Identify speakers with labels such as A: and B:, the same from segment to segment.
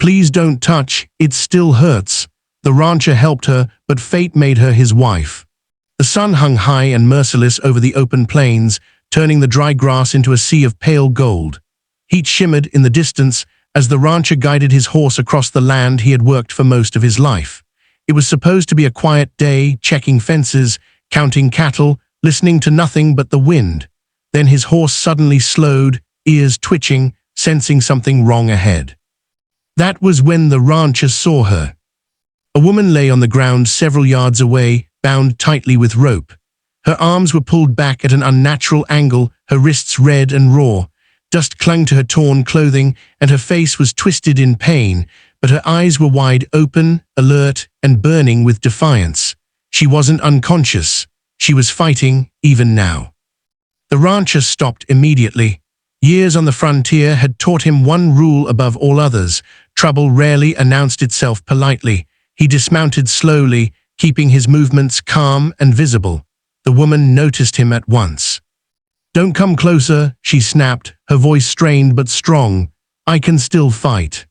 A: Please don't touch, it still hurts. The rancher helped her, but fate made her his wife. The sun hung high and merciless over the open plains, turning the dry grass into a sea of pale gold. Heat shimmered in the distance as the rancher guided his horse across the land he had worked for most of his life. It was supposed to be a quiet day, checking fences, counting cattle, listening to nothing but the wind. Then his horse suddenly slowed, ears twitching, sensing something wrong ahead. That was when the rancher saw her. A woman lay on the ground several yards away, bound tightly with rope. Her arms were pulled back at an unnatural angle, her wrists red and raw. Dust clung to her torn clothing, and her face was twisted in pain, but her eyes were wide open, alert, and burning with defiance. She wasn't unconscious. She was fighting, even now. The rancher stopped immediately. Years on the frontier had taught him one rule above all others. Trouble rarely announced itself politely. He dismounted slowly, keeping his movements calm and visible. The woman noticed him at once. "Don't come closer," she snapped, her voice strained but strong. "I can still fight."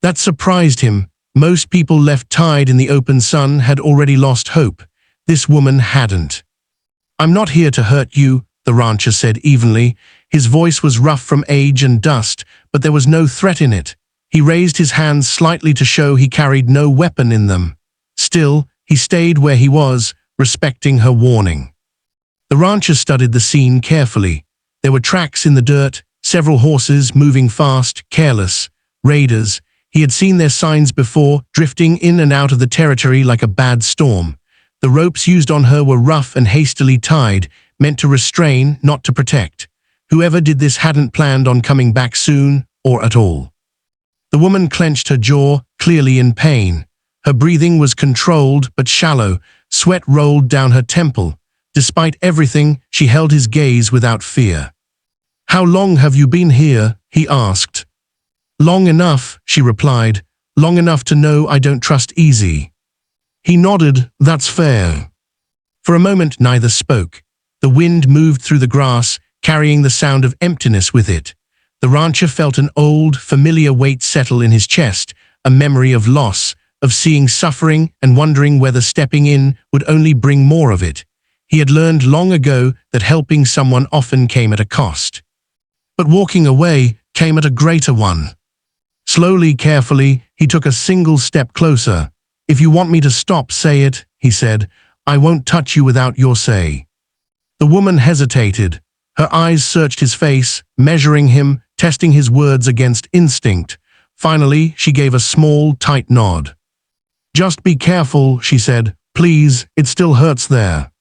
A: That surprised him. Most people left tied in the open sun had already lost hope. This woman hadn't. "I'm not here to hurt you," the rancher said evenly. His voice was rough from age and dust, but there was no threat in it. He raised his hands slightly to show he carried no weapon in them. Still, he stayed where he was, respecting her warning. The rancher studied the scene carefully. There were tracks in the dirt, several horses moving fast, careless. Raiders. He had seen their signs before, drifting in and out of the territory like a bad storm. The ropes used on her were rough and hastily tied, meant to restrain, not to protect. Whoever did this hadn't planned on coming back soon, or at all. The woman clenched her jaw, clearly in pain. Her breathing was controlled but shallow, sweat rolled down her temple. Despite everything, she held his gaze without fear. "How long have you been here?" he asked. "Long enough," she replied. "Long enough to know I don't trust easy." He nodded. "That's fair." For a moment neither spoke. The wind moved through the grass, carrying the sound of emptiness with it. The rancher felt an old, familiar weight settle in his chest, a memory of loss, of seeing suffering and wondering whether stepping in would only bring more of it. He had learned long ago that helping someone often came at a cost. But walking away came at a greater one. Slowly, carefully, he took a single step closer. "If you want me to stop, say it," he said. "I won't touch you without your say." The woman hesitated. Her eyes searched his face, measuring him, testing his words against instinct. Finally, she gave a small, tight nod. "Just be careful," she said. "Please, it still hurts there."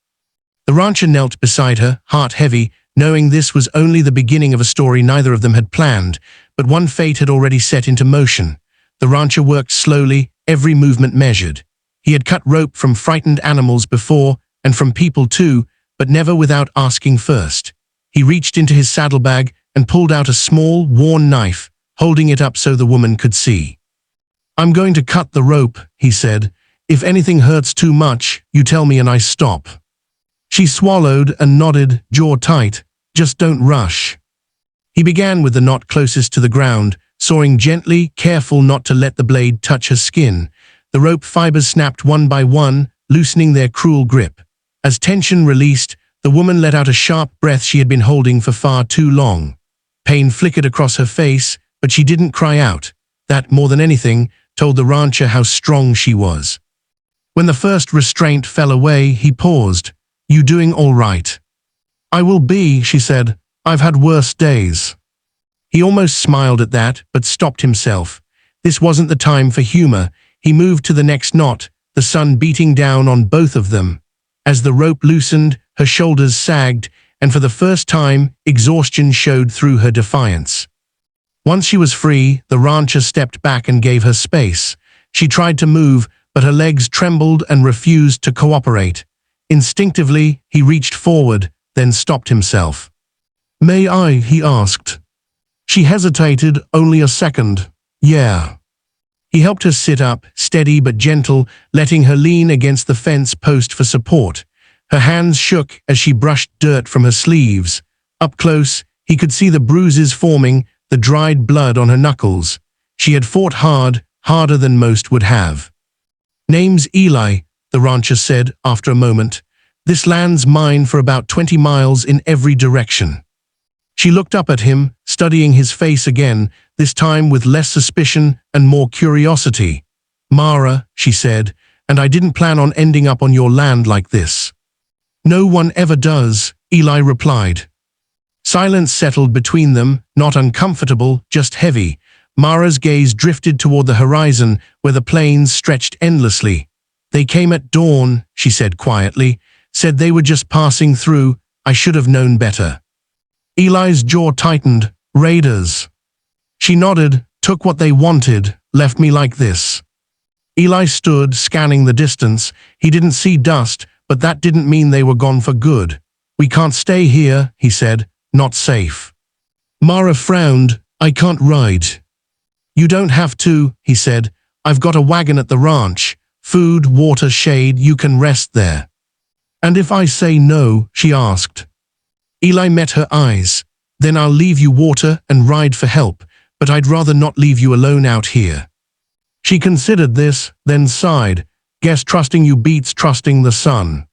A: The rancher knelt beside her, heart heavy, knowing this was only the beginning of a story neither of them had planned, but one fate had already set into motion. The rancher worked slowly, every movement measured. He had cut rope from frightened animals before, and from people too, but never without asking first. He reached into his saddlebag and pulled out a small, worn knife, holding it up so the woman could see. "I'm going to cut the rope," he said. "If anything hurts too much, you tell me and I stop." She swallowed and nodded, jaw tight. "Just don't rush." He began with the knot closest to the ground, sawing gently, careful not to let the blade touch her skin. The rope fibers snapped one by one, loosening their cruel grip. As tension released, the woman let out a sharp breath she had been holding for far too long. Pain flickered across her face, but she didn't cry out. That, more than anything, told the rancher how strong she was. When the first restraint fell away, he paused. "You doing all right?" "I will be," she said. "I've had worse days." He almost smiled at that, but stopped himself. This wasn't the time for humor. He moved to the next knot, the sun beating down on both of them. As the rope loosened, her shoulders sagged, and for the first time, exhaustion showed through her defiance. Once she was free, the rancher stepped back and gave her space. She tried to move, but her legs trembled and refused to cooperate. Instinctively, he reached forward, then stopped himself. "May I?" he asked. She hesitated, only a second. "Yeah." He helped her sit up, steady but gentle, letting her lean against the fence post for support. Her hands shook as she brushed dirt from her sleeves. Up close, he could see the bruises forming, the dried blood on her knuckles. She had fought hard, harder than most would have. "Name's Eli," the rancher said after a moment. "This land's mine for about 20 miles in every direction." She looked up at him, studying his face again, this time with less suspicion and more curiosity. "Mara," she said, "and I didn't plan on ending up on your land like this." "No one ever does," Eli replied. Silence settled between them, not uncomfortable, just heavy. Mara's gaze drifted toward the horizon, where the plains stretched endlessly. "They came at dawn," she said quietly. "Said they were just passing through. I should have known better." Eli's jaw tightened. "Raiders." She nodded, "Took what they wanted, left me like this." Eli stood, scanning the distance. He didn't see dust, but that didn't mean they were gone for good. "We can't stay here," he said. "Not safe." Mara frowned. "I can't ride." "You don't have to," he said. "I've got a wagon at the ranch. Food, water, shade, you can rest there." "And if I say no?" she asked. Eli met her eyes. "Then I'll leave you water and ride for help, but I'd rather not leave you alone out here." She considered this, then sighed. "Guess trusting you beats trusting the sun."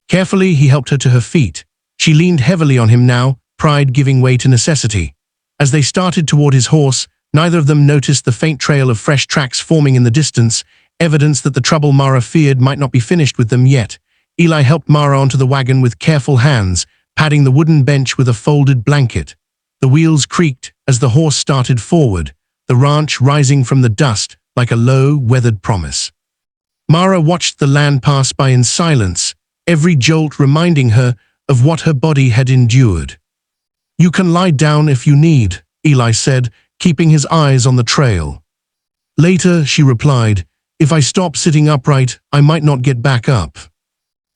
A: Carefully, he helped her to her feet. She leaned heavily on him now, pride giving way to necessity. As they started toward his horse, neither of them noticed the faint trail of fresh tracks forming in the distance, evidence that the trouble Mara feared might not be finished with them yet. Eli helped Mara onto the wagon with careful hands, padding the wooden bench with a folded blanket. The wheels creaked as the horse started forward, the ranch rising from the dust like a low, weathered promise. Mara watched the land pass by in silence, every jolt reminding her of what her body had endured. "You can lie down if you need," Eli said, keeping his eyes on the trail. "Later," she replied, "if I stop sitting upright, I might not get back up."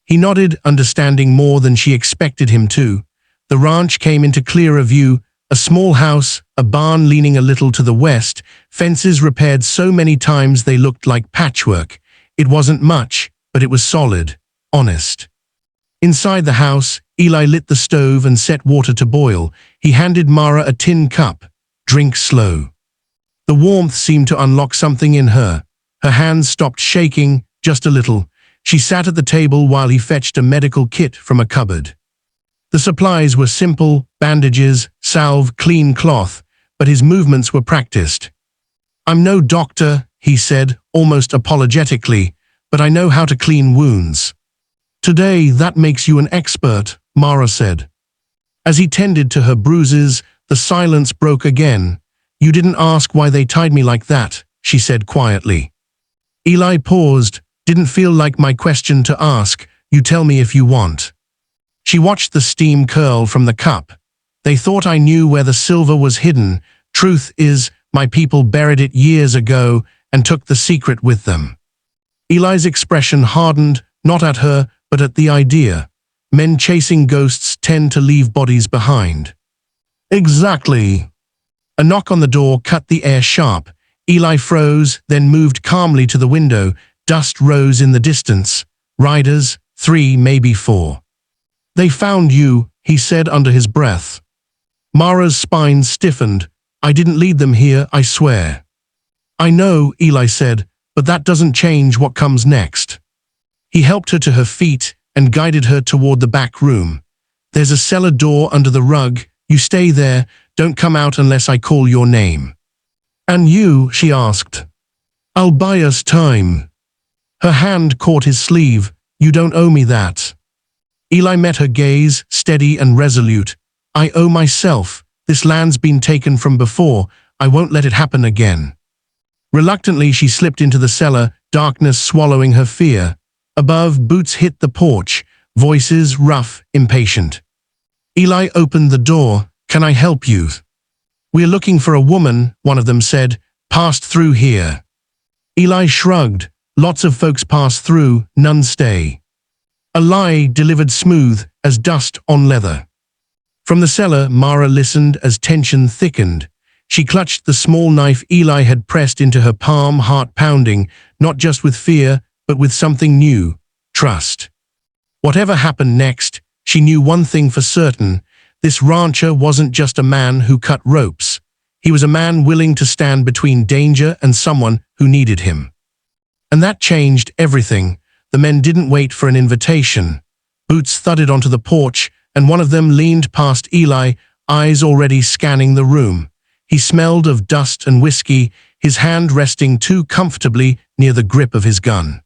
A: He nodded, understanding more than she expected him to. The ranch came into clearer view, a small house, a barn leaning a little to the west, fences repaired so many times they looked like patchwork. It wasn't much, but it was solid, honest. Inside the house, Eli lit the stove and set water to boil. He handed Mara a tin cup. "Drink slow." The warmth seemed to unlock something in her. Her hands stopped shaking, just a little. She sat at the table while he fetched a medical kit from a cupboard. The supplies were simple: bandages, salve, clean cloth, but his movements were practiced. "I'm no doctor," he said, almost apologetically, "but I know how to clean wounds." "Today, that makes you an expert," Mara said. As he tended to her bruises, the silence broke again. "You didn't ask why they tied me like that," she said quietly. Eli paused. "Didn't feel like my question to ask. You tell me if you want." She watched the steam curl from the cup. "They thought I knew where the silver was hidden. Truth is, my people buried it years ago and took the secret with them." Eli's expression hardened, not at her, but at the idea. Men chasing ghosts tend to leave bodies behind. "Exactly." A knock on the door cut the air sharp. Eli froze, then moved calmly to the window. Dust rose in the distance. "Riders, 3, maybe 4. "They found you," he said under his breath. Mara's spine stiffened. "I didn't lead them here, I swear." "I know," Eli said, "but that doesn't change what comes next." He helped her to her feet and guided her toward the back room. "There's a cellar door under the rug. You stay there. Don't come out unless I call your name." "And you?" she asked. "I'll buy us time." Her hand caught his sleeve. "You don't owe me that." Eli met her gaze, steady and resolute. "I owe myself. This land's been taken from before. I won't let it happen again." Reluctantly, she slipped into the cellar, darkness swallowing her fear. Above, boots hit the porch, voices rough, impatient. Eli opened the door. "Can I help you?" "We're looking for a woman," one of them said. "Passed through here." Eli shrugged. "Lots of folks pass through, none stay." A lie delivered smooth as dust on leather. From the cellar, Mara listened as tension thickened. She clutched the small knife Eli had pressed into her palm, heart pounding, not just with fear, but with something new: trust. Whatever happened next, she knew one thing for certain: this rancher wasn't just a man who cut ropes. He was a man willing to stand between danger and someone who needed him. And that changed everything. The men didn't wait for an invitation. Boots thudded onto the porch, and one of them leaned past Eli, eyes already scanning the room. He smelled of dust and whiskey, his hand resting too comfortably near the grip of his gun.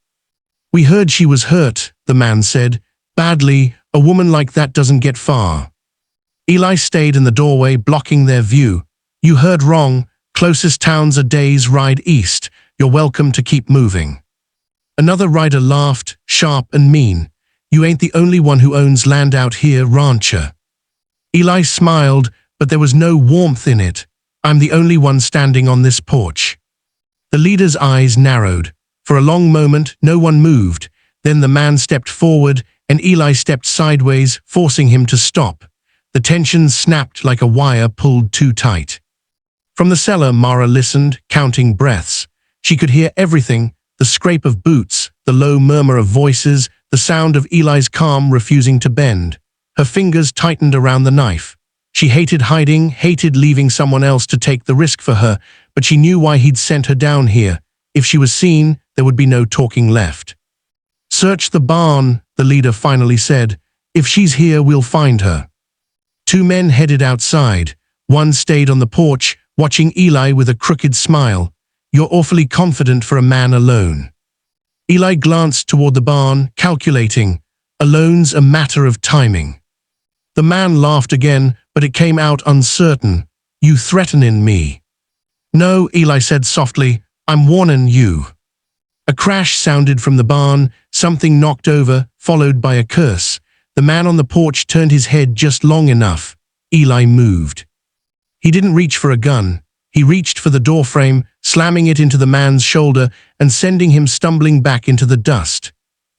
A: "We heard she was hurt," the man said. "Badly. A woman like that doesn't get far." Eli stayed in the doorway, blocking their view. "You heard wrong. Closest town's a day's ride east. You're welcome to keep moving." Another rider laughed, sharp and mean. "You ain't the only one who owns land out here, rancher." Eli smiled, but there was no warmth in it. "I'm the only one standing on this porch." The leader's eyes narrowed. For a long moment, no one moved. Then the man stepped forward, and Eli stepped sideways, forcing him to stop. The tension snapped like a wire pulled too tight. From the cellar, Mara listened, counting breaths. She could hear everything: the scrape of boots, the low murmur of voices, the sound of Eli's calm refusing to bend. Her fingers tightened around the knife. She hated hiding, hated leaving someone else to take the risk for her, but she knew why he'd sent her down here. If she was seen, there would be no talking left. "Search the barn," the leader finally said. "If she's here, we'll find her." Two men headed outside. One stayed on the porch, watching Eli with a crooked smile. "You're awfully confident for a man alone." Eli glanced toward the barn, calculating. "Alone's a matter of timing." The man laughed again, but it came out uncertain. "You threatenin' me?" "No," Eli said softly. "I'm warnin' you." A crash sounded from the barn, something knocked over, followed by a curse. The man on the porch turned his head just long enough. Eli moved. He didn't reach for a gun. He reached for the doorframe, slamming it into the man's shoulder and sending him stumbling back into the dust.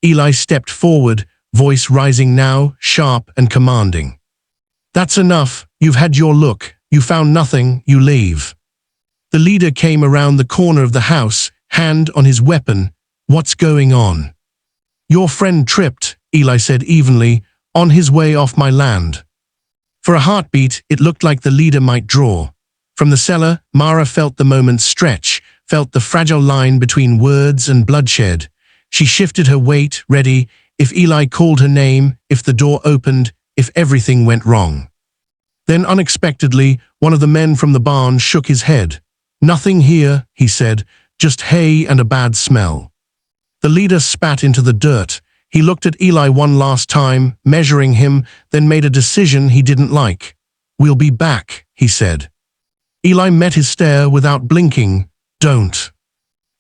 A: Eli stepped forward, voice rising now, sharp and commanding. "That's enough. You've had your look. You found nothing. You leave." The leader came around the corner of the house, hand on his weapon. "What's going on?" "Your friend tripped," Eli said evenly, "on his way off my land." For a heartbeat, it looked like the leader might draw. From the cellar, Mara felt the moment stretch, felt the fragile line between words and bloodshed. She shifted her weight, ready, if Eli called her name, if the door opened, if everything went wrong. Then unexpectedly, one of the men from the barn shook his head. "Nothing here," he said, "just hay and a bad smell." The leader spat into the dirt. He looked at Eli one last time, measuring him, then made a decision he didn't like. "We'll be back," he said. Eli met his stare without blinking. "Don't."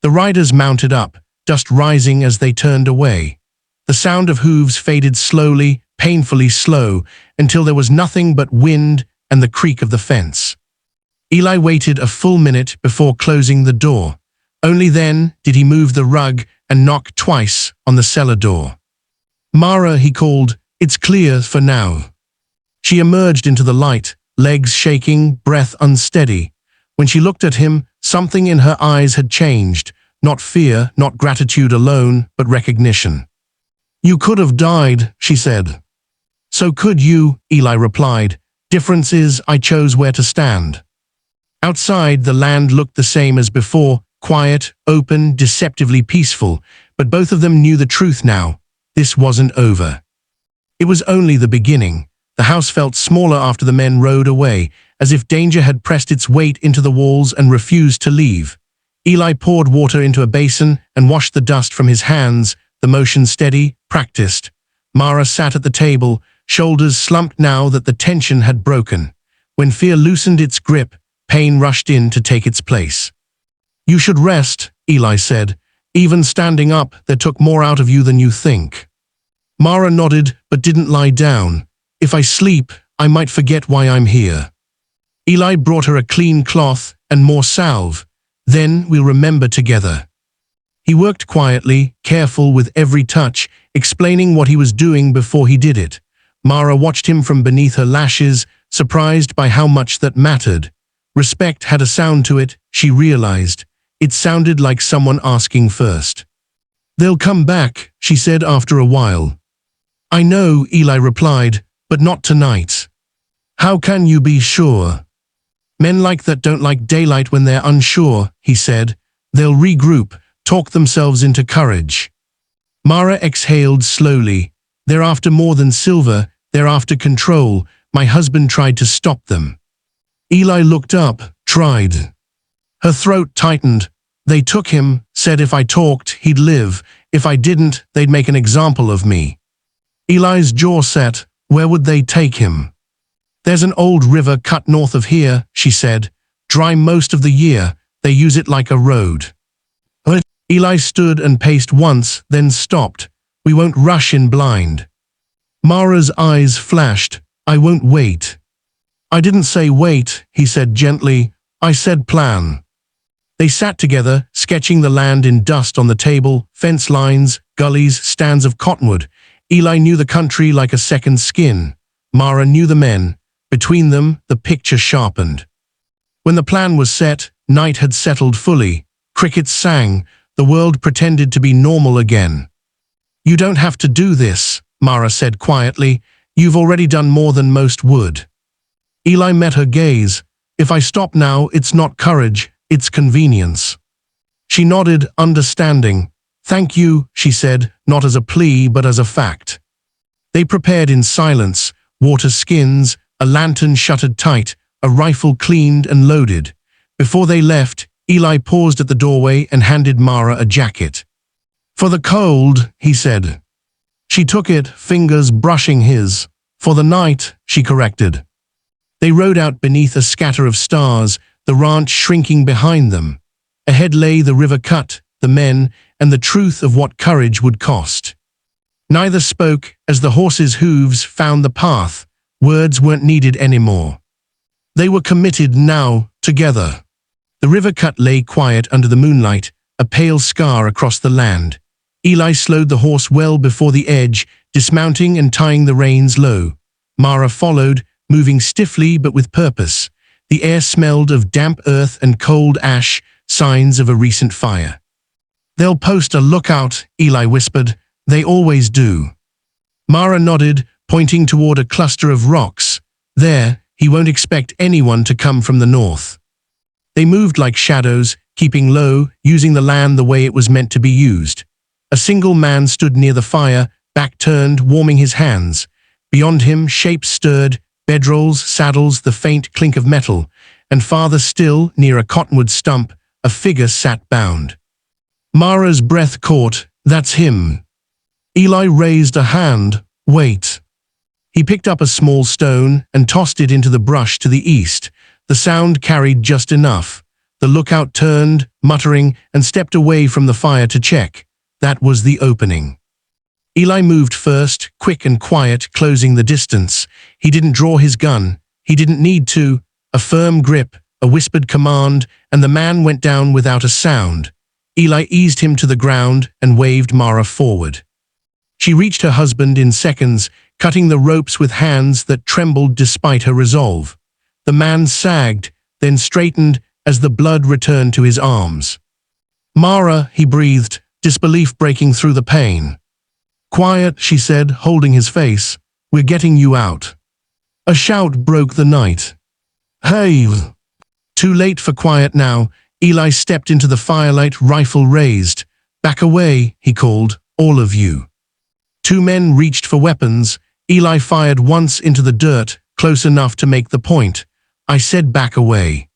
A: The riders mounted up, dust rising as they turned away. The sound of hooves faded slowly, painfully slow, until there was nothing but wind and the creak of the fence. Eli waited a full minute before closing the door. Only then did he move the rug and knock twice on the cellar door. "Mara," he called, "it's clear for now." She emerged into the light, legs shaking, breath unsteady. When she looked at him, something in her eyes had changed. Not fear, not gratitude alone, but recognition. "You could have died," she said. "So could you," Eli replied. "Difference is, I chose where to stand." Outside, the land looked the same as before, quiet, open, deceptively peaceful, but both of them knew the truth now. This wasn't over. It was only the beginning. The house felt smaller after the men rode away, as if danger had pressed its weight into the walls and refused to leave. Eli poured water into a basin and washed the dust from his hands, the motion steady, practiced. Mara sat at the table, shoulders slumped now that the tension had broken. When fear loosened its grip, pain rushed in to take its place. "You should rest," Eli said. "Even standing up, there took more out of you than you think." Mara nodded, but didn't lie down. "If I sleep, I might forget why I'm here." Eli brought her a clean cloth and more salve. "Then we'll remember together." He worked quietly, careful with every touch, explaining what he was doing before he did it. Mara watched him from beneath her lashes, surprised by how much that mattered. Respect had a sound to it, she realized. It sounded like someone asking first. "They'll come back," she said after a while. "I know," Eli replied, "but not tonight." "How can you be sure?" Men like that don't like daylight when they're unsure, he said. They'll regroup, talk themselves into courage. Mara exhaled slowly. They're after more than silver, they're after control. My husband tried to stop them. Eli looked up, tried. Her throat tightened. They took him, said if I talked, he'd live. If I didn't, they'd make an example of me. Eli's jaw set. Where would they take him? There's an old river cut north of here, she said. Dry most of the year. They use it like a road. Eli stood and paced once, then stopped. We won't rush in blind. Mara's eyes flashed. I won't wait. I didn't say wait, he said gently. I said plan. They sat together, sketching the land in dust on the table, fence lines, gullies, stands of cottonwood. Eli knew the country like a second skin. Mara knew the men. Between them, the picture sharpened. When the plan was set, night had settled fully. Crickets sang. The world pretended to be normal again. You don't have to do this, Mara said quietly. You've already done more than most would. Eli met her gaze. If I stop now, it's not courage, it's convenience. She nodded, understanding. Thank you, she said, not as a plea but as a fact. They prepared in silence, water skins, a lantern shuttered tight, a rifle cleaned and loaded. Before they left, Eli paused at the doorway and handed Mara a jacket. For the cold, he said. She took it, fingers brushing his. For the night, she corrected. They rode out beneath a scatter of stars, the ranch shrinking behind them. Ahead lay the river cut, the men, and the truth of what courage would cost. Neither spoke as the horses' hooves found the path. Words weren't needed anymore. They were committed now, together. The river cut lay quiet under the moonlight, a pale scar across the land. Eli slowed the horse well before the edge, dismounting and tying the reins low. Mara followed, moving stiffly but with purpose. The air smelled of damp earth and cold ash, signs of a recent fire. They'll post a lookout, Eli whispered. They always do. Mara nodded, pointing toward a cluster of rocks. There, he won't expect anyone to come from the north. They moved like shadows, keeping low, using the land the way it was meant to be used. A single man stood near the fire, back turned, warming his hands. Beyond him, shapes stirred, bedrolls, saddles, the faint clink of metal. And farther still, near a cottonwood stump, a figure sat bound. Mara's breath caught. That's him. Eli raised a hand. Wait. He picked up a small stone and tossed it into the brush to the east. The sound carried just enough. The lookout turned, muttering, and stepped away from the fire to check. That was the opening. Eli moved first, quick and quiet, closing the distance. He didn't draw his gun. He didn't need to. A firm grip, a whispered command, and the man went down without a sound. Eli eased him to the ground and waved Mara forward. She reached her husband in seconds, cutting the ropes with hands that trembled despite her resolve. The man sagged, then straightened as the blood returned to his arms. Mara, he breathed, disbelief breaking through the pain. Quiet, she said, holding his face. We're getting you out. A shout broke the night. Hey! Too late for quiet now. Eli stepped into the firelight, rifle raised. Back away, he called, all of you. Two men reached for weapons. Eli fired once into the dirt, close enough to make the point. I said back away.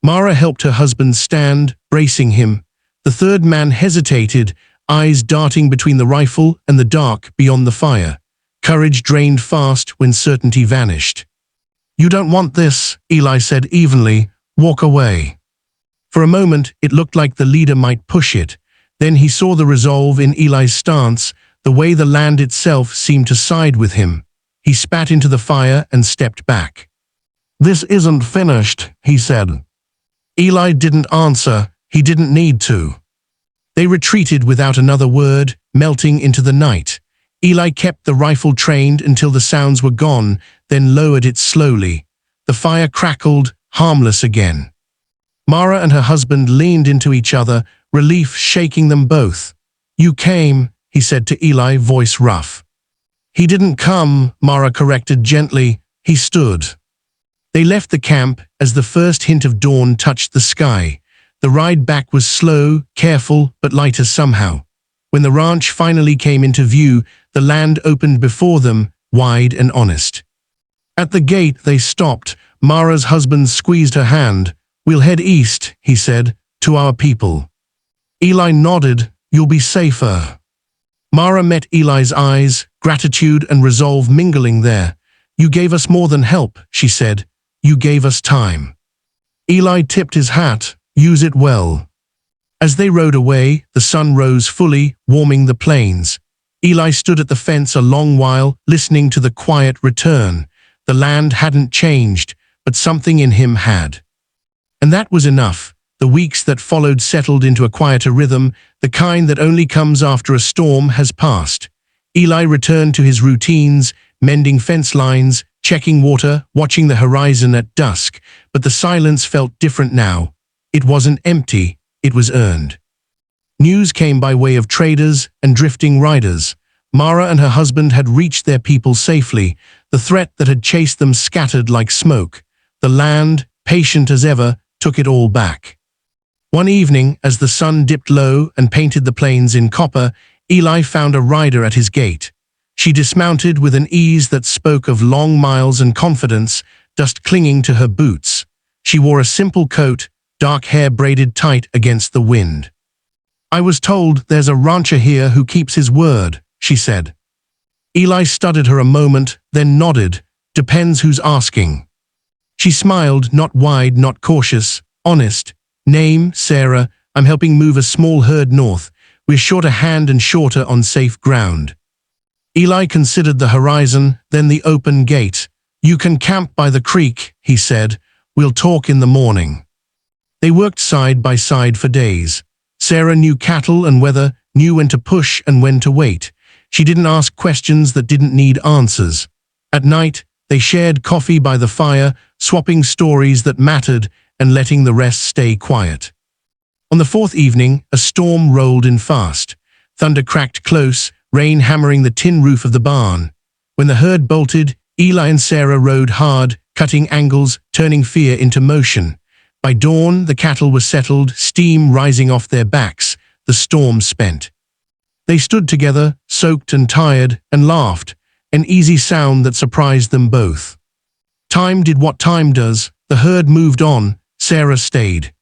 A: Mara helped her husband stand, bracing him. The third man hesitated, eyes darting between the rifle and the dark beyond the fire. Courage drained fast when certainty vanished. You don't want this, Eli said evenly. Walk away. For a moment, it looked like the leader might push it. Then he saw the resolve in Eli's stance, the way the land itself seemed to side with him. He spat into the fire and stepped back. This isn't finished, he said. Eli didn't answer. He didn't need to. They retreated without another word, melting into the night. Eli kept the rifle trained until the sounds were gone, then lowered it slowly. The fire crackled, harmless again. Mara and her husband leaned into each other, relief shaking them both. You came, he said to Eli, voice rough. He didn't come, Mara corrected gently. He stood. They left the camp as the first hint of dawn touched the sky. The ride back was slow, careful, but lighter somehow. When the ranch finally came into view, the land opened before them, wide and honest. At the gate they stopped. Mara's husband squeezed her hand. "We'll head east," he said, "to our people." Eli nodded. "You'll be safer." Mara met Eli's eyes, gratitude and resolve mingling there. "You gave us more than help," she said. "You gave us time." Eli tipped his hat. "Use it well." As they rode away, the sun rose fully, warming the plains. Eli stood at the fence a long while, listening to the quiet return. The land hadn't changed, but something in him had. And that was enough. The weeks that followed settled into a quieter rhythm, the kind that only comes after a storm has passed. Eli returned to his routines, mending fence lines, checking water, watching the horizon at dusk, but the silence felt different now. It wasn't empty, it was earned. News came by way of traders and drifting riders. Mara and her husband had reached their people safely. The threat that had chased them scattered like smoke. The land, patient as ever, took it all back. One evening, as the sun dipped low and painted the plains in copper, Eli found a rider at his gate. She dismounted with an ease that spoke of long miles and confidence, dust clinging to her boots. She wore a simple coat, dark hair braided tight against the wind. "I was told there's a rancher here who keeps his word," she said. Eli studied her a moment, then nodded. "Depends who's asking." She smiled, not wide, not cautious, honest. "Name, Sarah. I'm helping move a small herd north. We're short a hand and shorter on safe ground." Eli considered the horizon, then the open gate. "You can camp by the creek," he said. "We'll talk in the morning." They worked side by side for days. Sarah knew cattle and weather, knew when to push and when to wait. She didn't ask questions that didn't need answers. At night, they shared coffee by the fire, swapping stories that mattered and letting the rest stay quiet. On the fourth evening, a storm rolled in fast. Thunder cracked close, rain hammering the tin roof of the barn. When the herd bolted, Eli and Sarah rode hard, cutting angles, turning fear into motion. By dawn, the cattle were settled, steam rising off their backs, the storm spent. They stood together, soaked and tired, and laughed, an easy sound that surprised them both. Time did what time does. The herd moved on, Sarah stayed.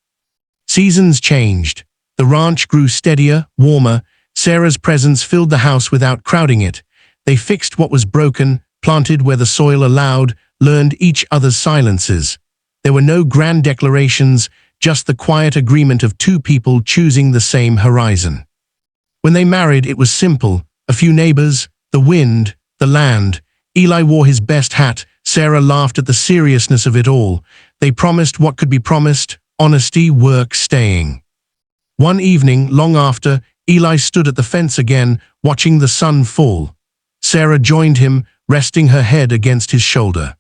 A: Seasons changed. The ranch grew steadier, warmer. Sarah's presence filled the house without crowding it. They fixed what was broken, planted where the soil allowed, learned each other's silences. There were no grand declarations, just the quiet agreement of two people choosing the same horizon. When they married, it was simple. A few neighbors, the wind, the land. Eli wore his best hat. Sarah laughed at the seriousness of it all. They promised what could be promised: honesty, work, staying. One evening, long after, Eli stood at the fence again, watching the sun fall. Sarah joined him, resting her head against his shoulder.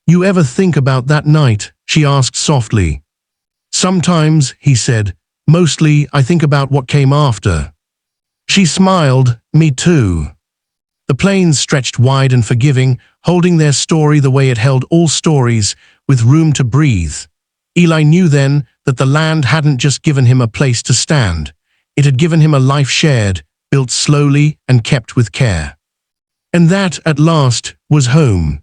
A: "You ever think about that night?" she asked softly. "Sometimes," he said. "Mostly, I think about what came after." She smiled. "Me too." The plains stretched wide and forgiving, holding their story the way it held all stories, with room to breathe. Eli knew then that the land hadn't just given him a place to stand. It had given him a life shared, built slowly and kept with care. And that, at last, was home.